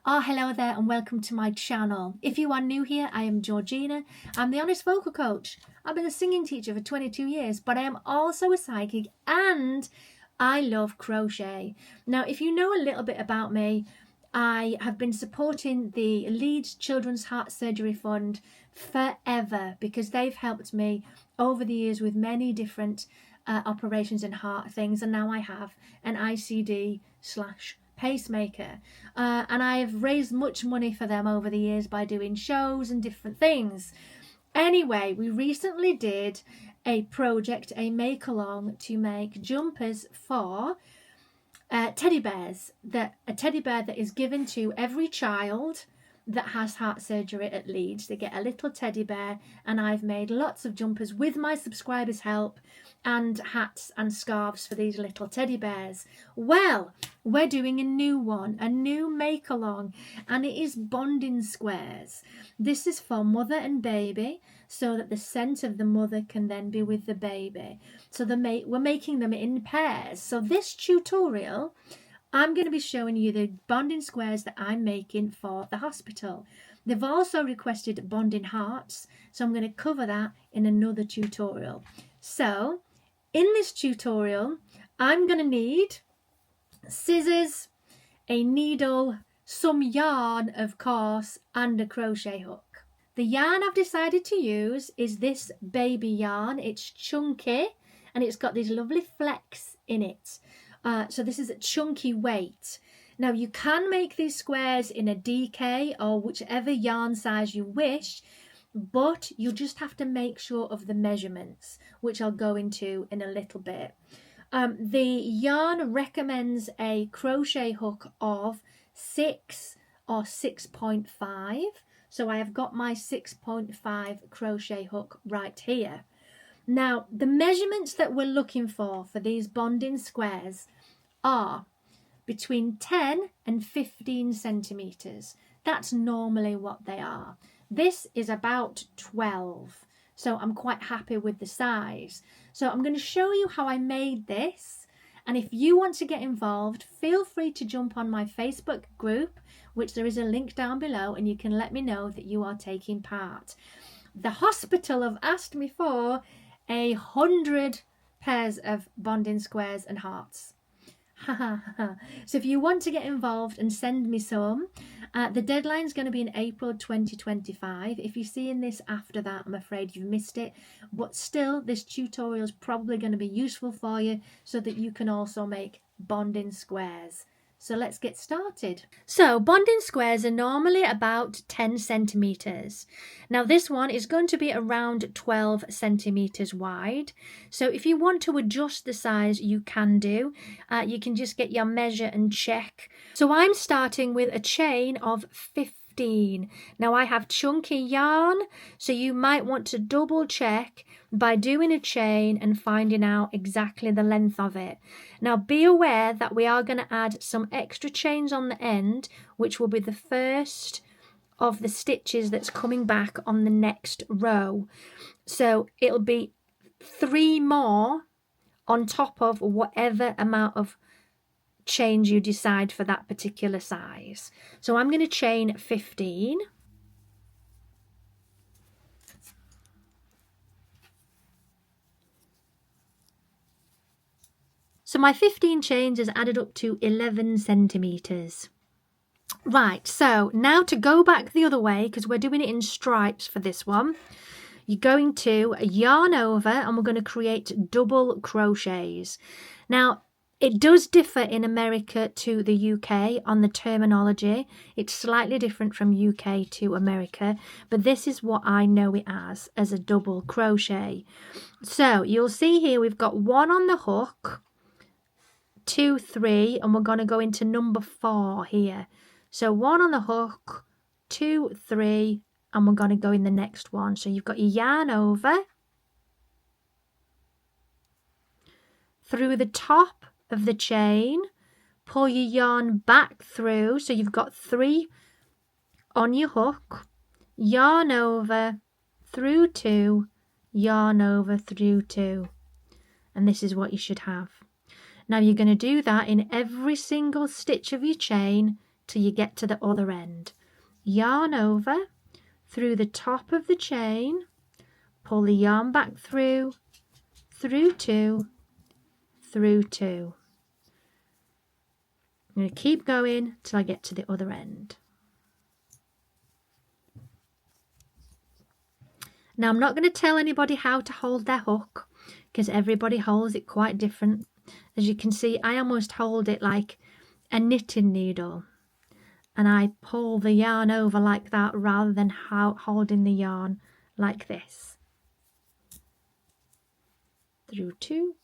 Hello there and welcome to my channel. If you are new here, I am Georgina. I'm the Honest Vocal Coach. I've been a singing teacher for 22 years, but I am also a psychic and I love crochet. Now, if you know a little bit about me, I have been supporting the Leeds Children's Heart Surgery Fund forever because they've helped me over the years with many different operations and heart things, and now I have an ICD/pacemaker, and I've raised much money for them over the years by doing shows and different things. Anyway, we recently did a project, a make along, to make jumpers for teddy bears. A teddy bear that is given to every child that has heart surgery at Leeds. They get a little teddy bear, and I've made lots of jumpers with my subscribers' help, and hats and scarves for these little teddy bears. Well, we're doing a new one, a new make along, and it is bonding squares. This is for mother and baby, so that the scent of the mother can then be with the baby. So we're making them in pairs. So this tutorial, I'm going to be showing you the bonding squares that I'm making for the hospital. They've also requested bonding hearts, so I'm going to cover that in another tutorial. So in this tutorial, I'm going to need scissors, a needle, some yarn, of course, and a crochet hook. The yarn I've decided to use is this baby yarn. It's chunky and it's got these lovely flecks in it. So this is a chunky weight. Now you can make these squares in a DK or whichever yarn size you wish, but you just have to make sure of the measurements, which I'll go into in a little bit. The yarn recommends a crochet hook of 6 or 6.5. So I have got my 6.5 crochet hook right here. Now, the measurements that we're looking for these bonding squares are between 10 and 15 centimetres. That's normally what they are. This is about 12, so I'm quite happy with the size. So I'm going to show you how I made this, and if you want to get involved, feel free to jump on my Facebook group, which there is a link down below, and you can let me know that you are taking part. The hospital have asked me for 100 pairs of bonding squares and hearts. So if you want to get involved and send me some, the deadline is going to be in April 2025. If you're seeing this after that, I'm afraid you've missed it, but still this tutorial is probably going to be useful for you so that you can also make bonding squares. So let's get started. So bonding squares are normally about 10 centimetres. Now this one is going to be around 12 centimetres wide. So if you want to adjust the size, you can do. You can just get your measure and check. So I'm starting with a chain of 15. Now I have chunky yarn, so you might want to double check by doing a chain and finding out exactly the length of it. Now be aware that we are going to add some extra chains on the end, which will be the first of the stitches that's coming back on the next row. So it'll be 3 more on top of whatever amount of chains you decide for that particular size. So I'm going to chain 15. So my 15 chains has added up to 11 centimetres. Right, so now to go back the other way, because we're doing it in stripes for this one, you're going to yarn over and we're going to create double crochets. Now, it does differ in America to the UK on the terminology. It's slightly different from UK to America, but this is what I know it as a double crochet. So you'll see here we've got 1 on the hook, 2, 3, and we're going to go into number 4 here. So 1 on the hook, 2, 3, and we're going to go in the next one. So you've got your yarn over, through the top of the chain, pull your yarn back through, so you've got 3 on your hook, yarn over, through 2, yarn over, through 2, and this is what you should have. Now you're going to do that in every single stitch of your chain till you get to the other end. Yarn over through the top of the chain, pull the yarn back through 2, through 2. I'm going to keep going till I get to the other end. Now I'm not going to tell anybody how to hold their hook because everybody holds it quite different. As you can see, I almost hold it like a knitting needle, and I pull the yarn over like that rather than holding the yarn like this. Through 2,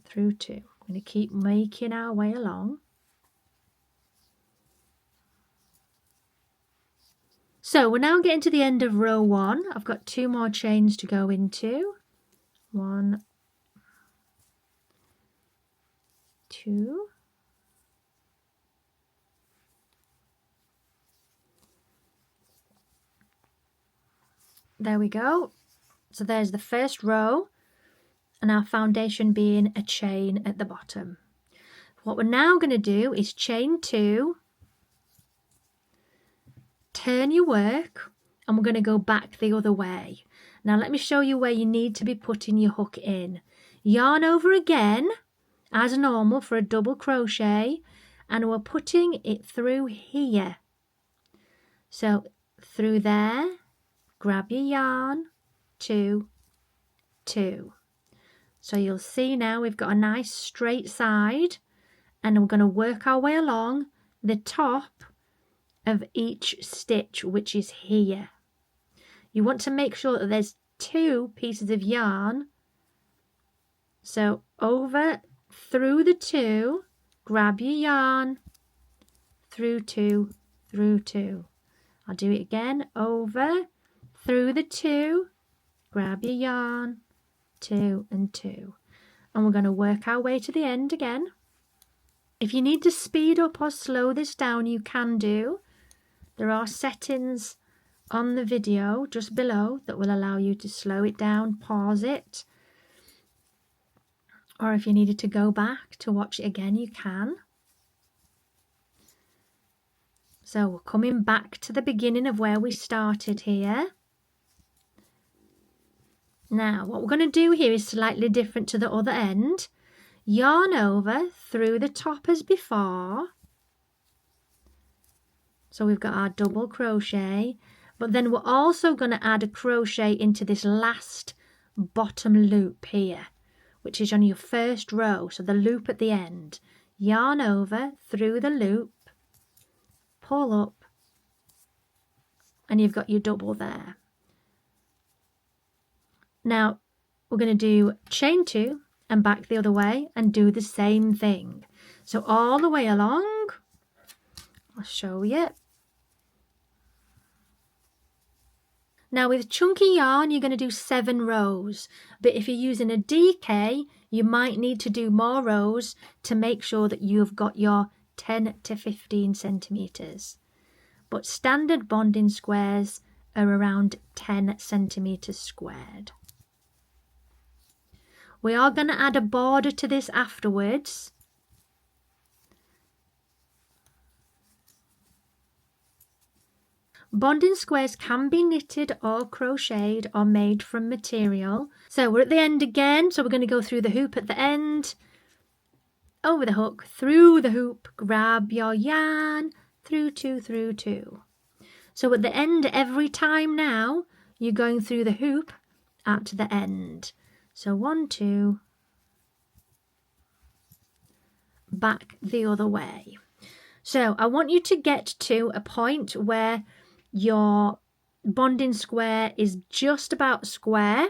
through 2. I'm going to keep making our way along. So we're now getting to the end of row 1. I've got 2 more chains to go into. 1, 2. There we go. So there's the first row, and our foundation being a chain at the bottom. What we're now going to do is chain 2, turn your work, and we're going to go back the other way. Now let me show you where you need to be putting your hook in. Yarn over again as normal for a double crochet, and we're putting it through here. So through there, grab your yarn, 2, 2. So you'll see now we've got a nice straight side, and we're going to work our way along the top of each stitch, which is here. You want to make sure that there's 2 pieces of yarn. So over through the 2, grab your yarn, through 2, through 2. I'll do it again. Over through the 2, grab your yarn, 2 and 2. And we're going to work our way to the end again. If you need to speed up or slow this down, you can do. There are settings on the video just below that will allow you to slow it down, pause it, or if you needed to go back to watch it again, you can. So we're coming back to the beginning of where we started here. Now what we're going to do here is slightly different to the other end. Yarn over through the top as before. So we've got our double crochet, but then we're also going to add a crochet into this last bottom loop here, which is on your first row, so the loop at the end. Yarn over through the loop, pull up, and you've got your double there. Now we're going to do chain 2 and back the other way and do the same thing. So all the way along, I'll show you. Now with chunky yarn, you're going to do 7 rows, but if you're using a DK, you might need to do more rows to make sure that you've got your 10 to 15 centimeters. But standard bonding squares are around 10 centimeters squared. We are going to add a border to this afterwards. Bonding squares can be knitted or crocheted or made from material. So we're at the end again, so we're going to go through the hoop at the end, over the hook, through the hoop, grab your yarn, through 2, through 2. So at the end every time now, you're going through the hoop at the end. So 1, 2, back the other way. So I want you to get to a point where your bonding square is just about square,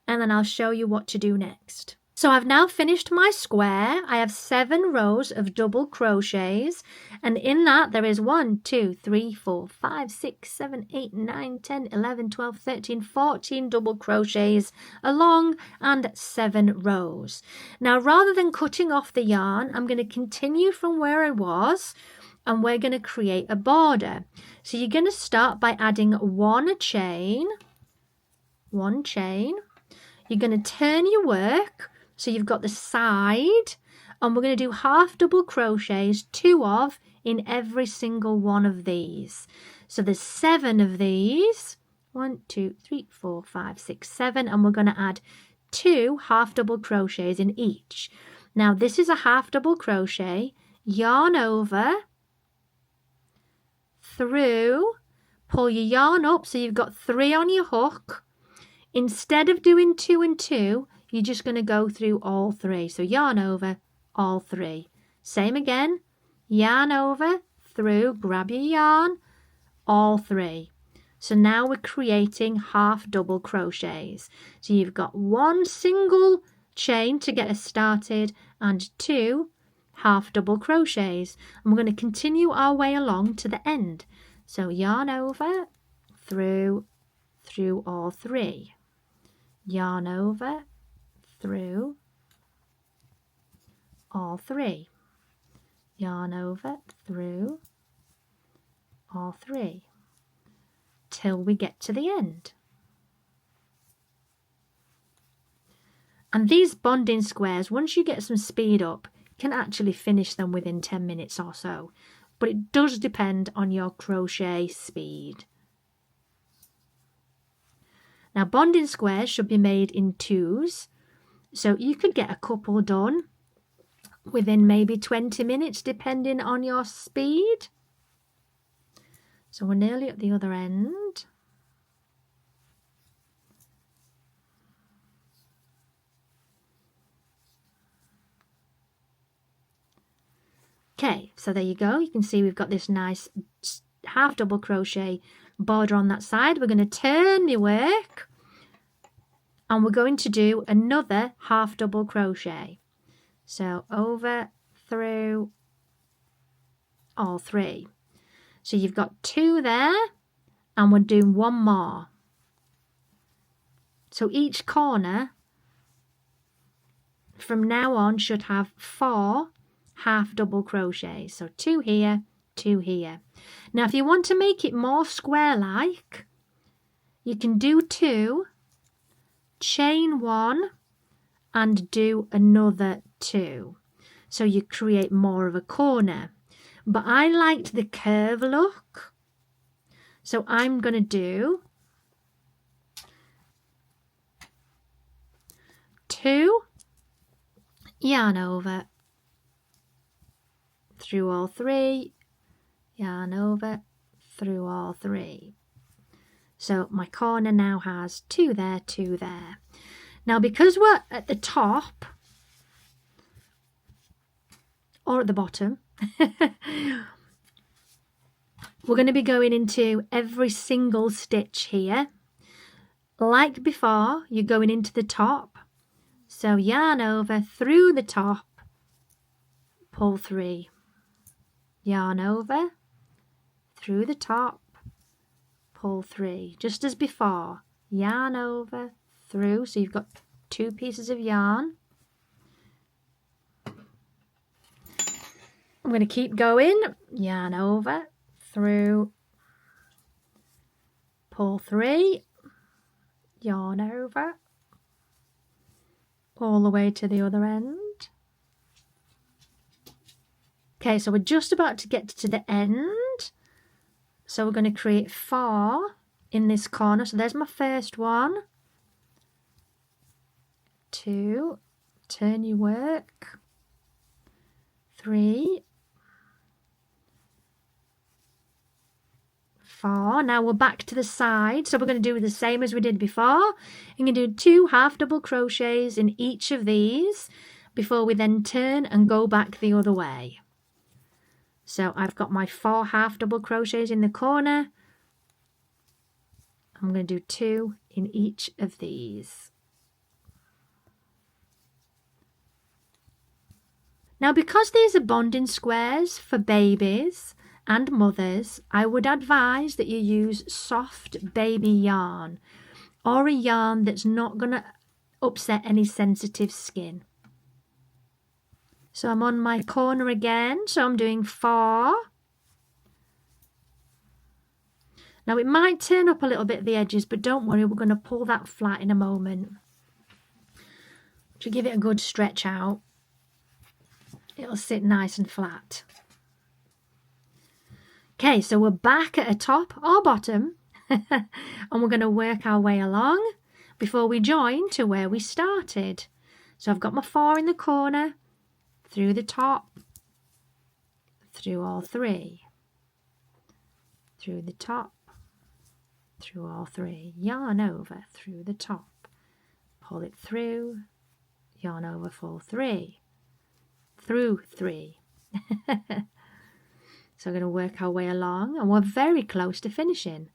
and then I'll show you what to do next. So I've now finished my square. I have 7 rows of double crochets, and in that there is 1, 2, 3, 4, 5, 6, 7, 8, 9, 10, 11, 12, 13, 14 double crochets along and 7 rows. Now rather than cutting off the yarn, I'm going to continue from where I was, and we're going to create a border. So you're going to start by adding 1 chain. You're going to turn your work so you've got the side, and we're going to do half double crochets, 2 of in every single one of these. So there's 7 of these. 1, 2, 3, 4, 5, 6, 7, and we're going to add 2 half double crochets in each. Now this is a half double crochet, yarn over, through, pull your yarn up so you've got 3 on your hook. Instead of doing 2 and 2, you're just going to go through all 3. So yarn over, all 3. Same again, yarn over, through, grab your yarn, all 3. So now we're creating half double crochets. So you've got 1 single chain to get us started and 2 half double crochets. And we're going to continue our way along to the end. So yarn over, through all 3. Yarn over, through all 3. Yarn over, through all 3. Till we get to the end. And these bonding squares, once you get some speed up, you can actually finish them within 10 minutes or so. But it does depend on your crochet speed. Now bonding squares should be made in 2s. So you could get a couple done within maybe 20 minutes depending on your speed. So we're nearly at the other end. Okay, so there you go. You can see we've got this nice half double crochet border on that side. We're going to turn the work and we're going to do another half double crochet. So over, through, all 3. So you've got 2 there and we're doing 1 more. So each corner from now on should have 4 half double crochets. So 2 here, 2 here. Now if you want to make it more square like, you can do 2, chain 1 and do another 2. So you create more of a corner. But I liked the curve look, so I'm going to do 2, yarn over, through all 3, yarn over, through all 3. So my corner now has 2 there, 2 there. Now because we're at the top, or at the bottom, we're going to be going into every single stitch here. Like before, you're going into the top. So yarn over, through the top, pull 3. Yarn over, through the top, pull 3. Just as before, yarn over, through. So you've got 2 pieces of yarn. I'm going to keep going, yarn over, through, pull 3, yarn over, all the way to the other end. Okay, so we're just about to get to the end. So we're going to create 4 in this corner. So there's my first one. 2, turn your work. 3, 4. Now we're back to the side, so we're going to do the same as we did before. I'm going to do 2 half double crochets in each of these before we then turn and go back the other way. So I've got my 4 half double crochets in the corner. I'm going to do 2 in each of these. Now because these are bonding squares for babies and mothers, I would advise that you use soft baby yarn or a yarn that's not going to upset any sensitive skin. So I'm on my corner again, so I'm doing 4. Now it might turn up a little bit at the edges, but don't worry, we're going to pull that flat in a moment. To give it a good stretch out, it'll sit nice and flat. Okay, so we're back at a top or bottom and we're going to work our way along before we join to where we started. So I've got my 4 in the corner, through the top, through all 3, through the top, through all 3, yarn over, through the top, pull it through, yarn over, full 3, through 3. So we're going to work our way along and we're very close to finishing.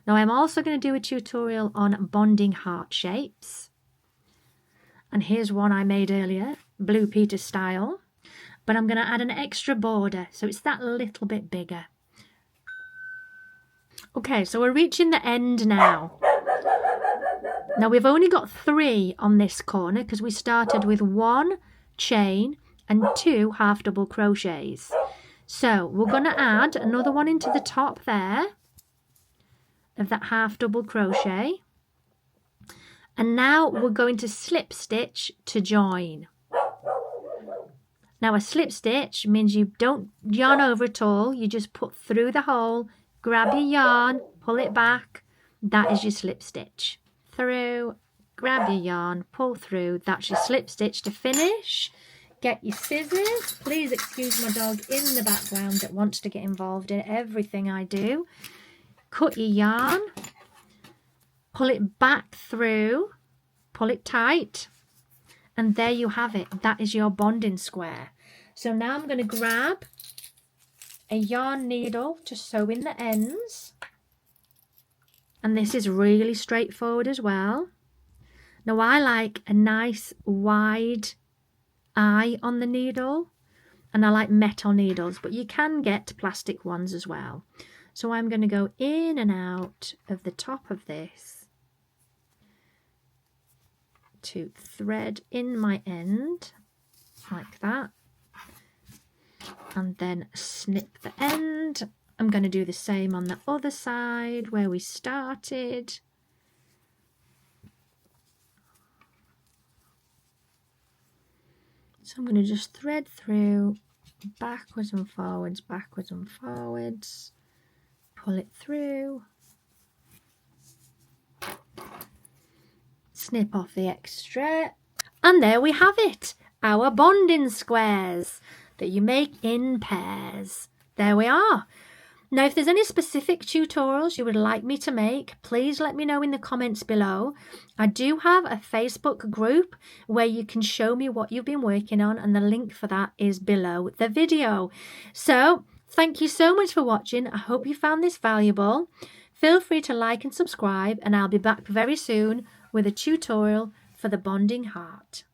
Now I'm also going to do a tutorial on bonding heart shapes. And here's one I made earlier, Blue Peter style. But I'm going to add an extra border, so it's that little bit bigger. Okay, so we're reaching the end now. Now we've only got 3 on this corner because we started with 1 chain and 2 half double crochets. So we're going to add another one into the top there of that half double crochet. And now we're going to slip stitch to join. Now a slip stitch means you don't yarn over at all, you just put through the hole, grab your yarn, pull it back, that is your slip stitch. Through, grab your yarn, pull through, that's your slip stitch to finish. Get your scissors. Please excuse my dog in the background that wants to get involved in everything I do. Cut your yarn, pull it back through, pull it tight, and there you have it. That is your bonding square. So now I'm going to grab a yarn needle to sew in the ends, and this is really straightforward as well. Now I like a nice wide eye on the needle, and I like metal needles, but you can get plastic ones as well. So I'm going to go in and out of the top of this to thread in my end like that, and then snip the end. I'm going to do the same on the other side where we started. So I'm going to just thread through backwards and forwards, backwards and forwards, pull it through, snip off the extra, and there we have it, our bonding squares that you make in pairs. There we are. Now, if there's any specific tutorials you would like me to make, please let me know in the comments below. I do have a Facebook group where you can show me what you've been working on, and the link for that is below the video. So, thank you so much for watching. I hope you found this valuable. Feel free to like and subscribe, and I'll be back very soon with a tutorial for the bonding heart.